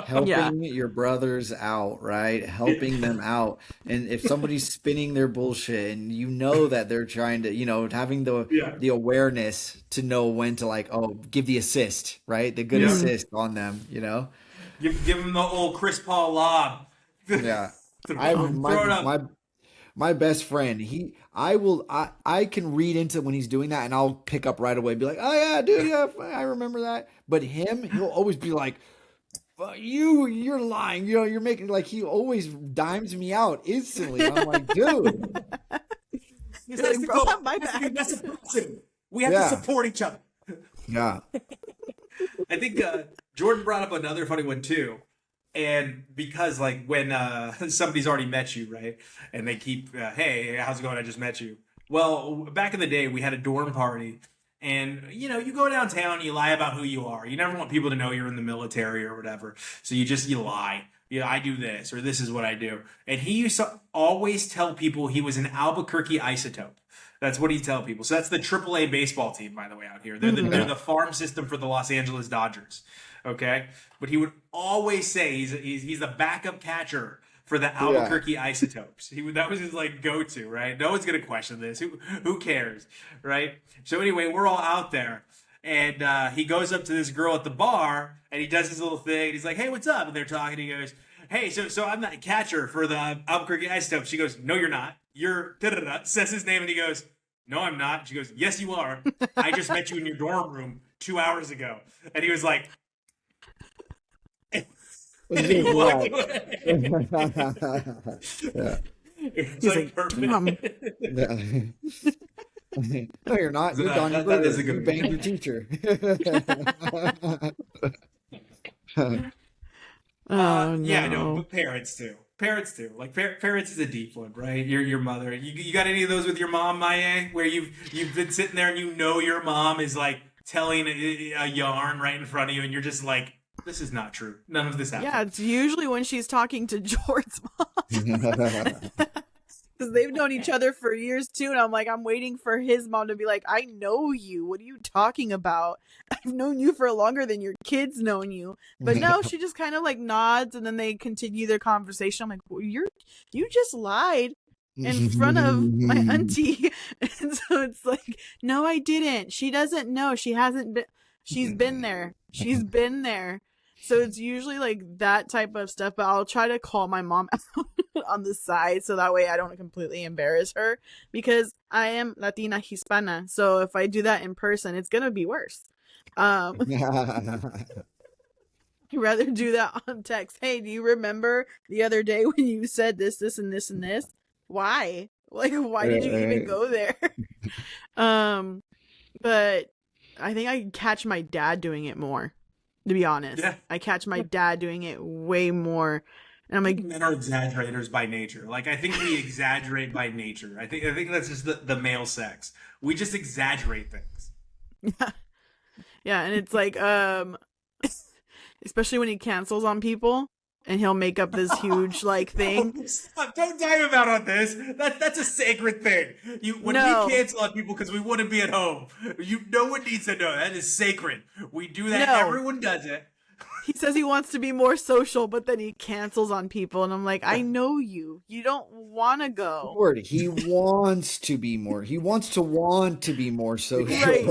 Speaker 2: Helping your brothers out, right? Helping them out. And if somebody's spinning their bullshit and you know that they're trying to, having the awareness to know when to give the assist, right? The good assist on them,
Speaker 1: Give them the old Chris Paul lob.
Speaker 2: Yeah. My best friend, I can read into when he's doing that and I'll pick up right away and be like, oh yeah, dude, yeah, I remember that. But he'll always be like, you're lying. You're making he always dimes me out instantly. I'm like, dude.
Speaker 3: He's like, bro, my back.
Speaker 1: We have to support each other.
Speaker 2: Yeah.
Speaker 1: I think Jordan brought up another funny one too. And because when somebody's already met you, right? And they keep, hey, how's it going? I just met you. Well, back in the day, we had a dorm party. And, you go downtown, you lie about who you are. You never want people to know you're in the military or whatever. So you lie. I do this, or this is what I do. And he used to always tell people he was an Albuquerque Isotope. That's what he'd tell people. So that's the AAA baseball team, by the way, out here. They're the farm system for the Los Angeles Dodgers. Okay? But he would always say he's the backup catcher for the Albuquerque Isotopes. That was his go-to, right? No one's gonna question this. Who cares, right? So anyway, we're all out there, and he goes up to this girl at the bar, and he does his little thing. He's like, "Hey, what's up?" And they're talking. He goes, "Hey, so I'm that catcher for the Albuquerque Isotopes." She goes, "No, you're not. You're da-da-da," says his name, and he goes, "No, I'm not." She goes, "Yes, you are. I just met you in your dorm room 2 hours ago." And he was like, and he walked away.
Speaker 2: Yeah.
Speaker 1: It's like perfect.
Speaker 2: Yeah. No, you're not. You're Don.
Speaker 1: That is a good
Speaker 2: You banged your teacher.
Speaker 3: Oh,
Speaker 1: Yeah, no,
Speaker 3: no.
Speaker 1: but parents too. Parents too. Like parents is a deep one, right? Your mother. You got any of those with your mom, Maya, where you've been sitting there and you know your mom is like telling a yarn right in front of you, and you're just like, this is not true. None of this happened.
Speaker 3: Yeah, it's usually when she's talking to George's mom. Because they've known each other for years too, and I'm like, I'm waiting for his mom to be like, I know you. What are you talking about? I've known you for longer than your kids known you. But no, she just kind of like nods, and then they continue their conversation. I'm like, well, you just lied in front of my auntie. And so it's like, no, I didn't. She doesn't know. She hasn't been. She's been there. She's been there. So it's usually like that type of stuff, but I'll try to call my mom out on the side so that way I don't completely embarrass her, because I am Latina Hispana. So if I do that in person, it's going to be worse. I'd rather do that on text. Hey, do you remember the other day when you said this, this, and this, and this? Why? Like, why did you even go there? But I think I catch my dad doing it more. To be honest,
Speaker 1: Yeah.
Speaker 3: I catch my dad doing it way more, and I'm like,
Speaker 1: Men are exaggerators by nature. Like, I think we exaggerate by nature. I think that's just the male sex. We just exaggerate things.
Speaker 3: yeah, and it's like, especially when he cancels on people, and he'll make up this huge like thing.
Speaker 1: Stop. Don't time him out on this. That's a sacred thing. When
Speaker 3: No.
Speaker 1: we cancel on people because we wouldn't be at home, no one needs to know. That is sacred. We do that.
Speaker 3: No.
Speaker 1: Everyone does it.
Speaker 3: He says he wants to be more social, but then he cancels on people, and I'm like, I know you. You don't want to go.
Speaker 2: Lord, he wants to be more. He wants to be more social.
Speaker 3: Right.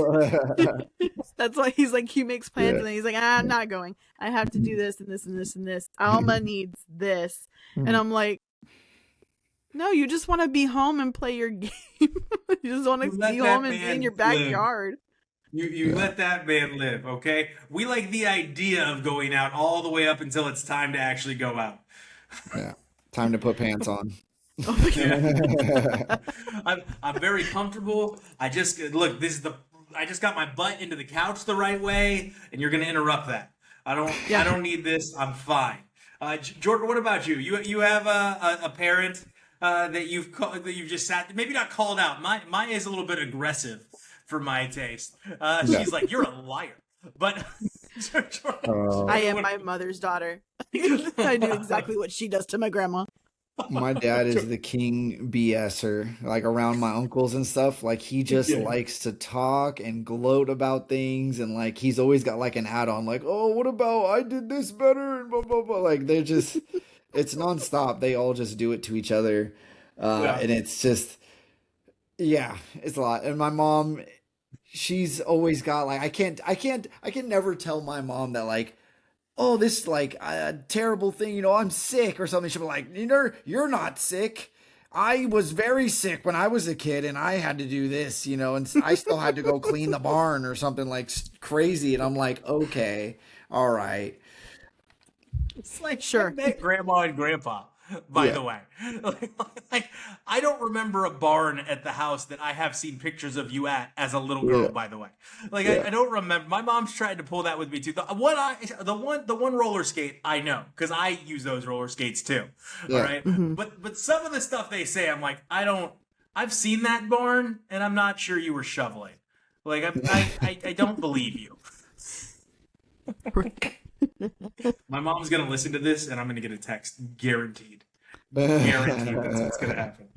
Speaker 3: That's why he's like, he makes plans,
Speaker 2: Yeah.
Speaker 3: and then he's like, I'm not going. I have to do this and this and this and this. Alma needs this. And I'm like, no, you just want to be home and play your game. You just want to
Speaker 1: Let
Speaker 3: be
Speaker 1: that
Speaker 3: home and be
Speaker 1: man
Speaker 3: in your
Speaker 1: live.
Speaker 3: backyard.
Speaker 1: You let that man live, okay? We like the idea of going out all the way up until it's time to actually go out.
Speaker 2: Yeah. Time to put pants on.
Speaker 3: Oh my God.
Speaker 1: I'm very comfortable. I just got my butt into the couch the right way, and you're gonna interrupt that. I don't need this. I'm fine. Jordan, what about you? You have a parent that you've just sat, maybe not called out. Mine is a little bit aggressive for my taste. She's like, "You're a liar," but Jordan,
Speaker 3: I am my mother's daughter. I do exactly what she does to my grandma.
Speaker 2: My dad is the king BSer, like around my uncles and stuff. Like he just likes to talk and gloat about things, and like he's always got like an add-on, like, "Oh, what about I did this better?" and blah blah blah. Like they're just, it's nonstop. They all just do it to each other, and it's just, yeah, it's a lot. And my mom, she's always got like, I can never tell my mom that like, oh, this like a terrible thing, you know, I'm sick or something. She'll be like, you're not sick. I was very sick when I was a kid and I had to do this, you know, and I still had to go clean the barn or something like crazy. And I'm like, okay, all right.
Speaker 1: It's like,
Speaker 3: Sure.
Speaker 1: I met grandma and grandpa, by the way. Like, I don't remember a barn at the house that I have seen pictures of you at as a little girl, by the way. Like, I don't remember. My mom's tried to pull that with me too. The one roller skate I know, because I use those roller skates too. All right.
Speaker 3: Mm-hmm.
Speaker 1: But some of the stuff they say, I'm like, I've seen that barn and I'm not sure you were shoveling. Like, I don't believe you. My mom's gonna listen to this, and I'm gonna get a text, guaranteed. Guaranteed that's what's gonna happen.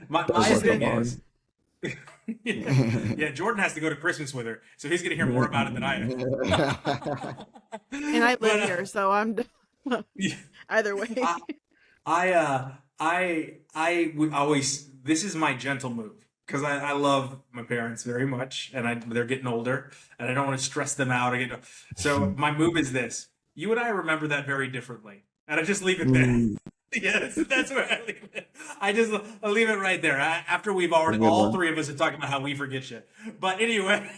Speaker 1: My thing is, yeah, Jordan has to go to Christmas with her, so he's gonna hear more about it than I am.
Speaker 3: And I live here, so I'm either way.
Speaker 1: I would always. This is my gentle move. because I love my parents very much, and they're getting older, and I don't want to stress them out. So my move is this: you and I remember that very differently, and I just leave it there.
Speaker 2: Ooh,
Speaker 1: Yes, that's where I leave it. I'll leave it right there. After we've already,
Speaker 2: good
Speaker 1: all
Speaker 2: one.
Speaker 1: three of us are talking about how we forget shit. But anyway,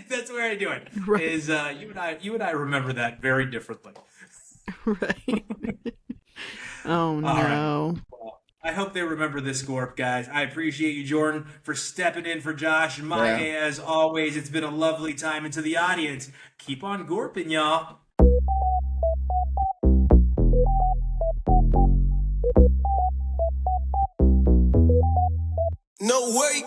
Speaker 1: that's where I do it.
Speaker 3: Right.
Speaker 1: Is you and I remember that very differently.
Speaker 3: Right. Oh
Speaker 1: All right.
Speaker 3: no.
Speaker 1: Well, I hope they remember this, Gorp, guys. I appreciate you, Jordan, for stepping in for Josh and Maya.
Speaker 2: Yeah.
Speaker 1: As always, it's been a lovely time. And to the audience, keep on gorping, y'all.
Speaker 4: No way.